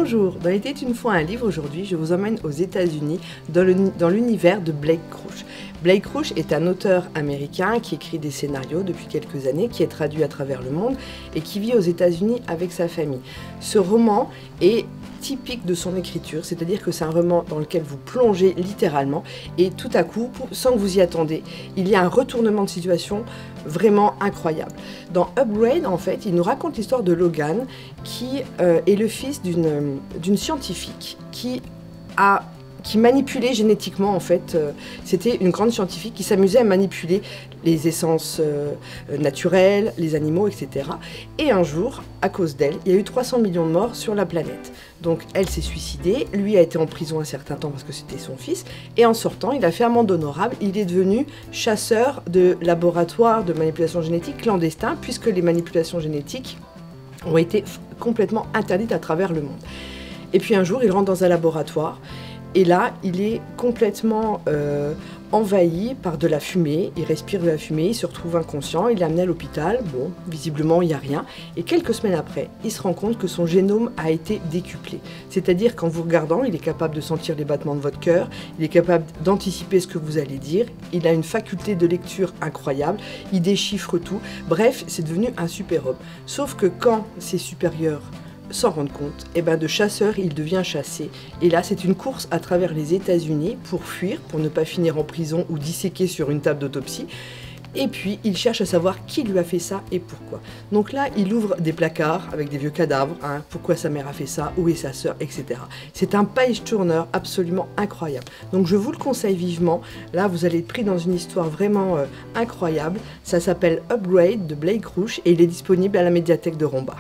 Bonjour, dans Il était une fois un livre, aujourd'hui je vous emmène aux États-Unis dans l'univers de Blake Crouch. Blake Crouch est un auteur américain qui écrit des scénarios depuis quelques années, qui est traduit à travers le monde et qui vit aux États-Unis avec sa famille. Ce roman est typique de son écriture, c'est-à-dire que c'est un roman dans lequel vous plongez littéralement et tout à coup, sans que vous y attendez, il y a un retournement de situation vraiment incroyable. Dans Upgrade, en fait, il nous raconte l'histoire de Logan qui est le fils d'une scientifique qui manipulait génétiquement, en fait, c'était une grande scientifique qui s'amusait à manipuler les essences naturelles, les animaux, etc. Et un jour, à cause d'elle, il y a eu 300 millions de morts sur la planète. Donc elle s'est suicidée, lui a été en prison un certain temps parce que c'était son fils, et en sortant, il a fait amende honorable, il est devenu chasseur de laboratoires de manipulation génétique clandestins, puisque les manipulations génétiques ont été complètement interdites à travers le monde. Et puis un jour, il rentre dans un laboratoire, et là, il est complètement envahi par de la fumée, il respire de la fumée, il se retrouve inconscient, il est amené à l'hôpital, bon, visiblement il n'y a rien, et quelques semaines après, il se rend compte que son génome a été décuplé. C'est-à-dire qu'en vous regardant, il est capable de sentir les battements de votre cœur, il est capable d'anticiper ce que vous allez dire, il a une faculté de lecture incroyable, il déchiffre tout, bref, c'est devenu un super-homme. Sauf que quand ses supérieurs s'en rendent compte, et ben de chasseur il devient chassé, et là c'est une course à travers les États-Unis pour fuir, pour ne pas finir en prison ou disséqué sur une table d'autopsie, et puis il cherche à savoir qui lui a fait ça et pourquoi. Donc là il ouvre des placards avec des vieux cadavres, hein, pourquoi sa mère a fait ça, où est sa sœur, etc. C'est un page turner absolument incroyable, donc je vous le conseille vivement. Là vous allez être pris dans une histoire vraiment incroyable. Ça s'appelle Upgrade de Blake Crouch et il est disponible à la médiathèque de Romba.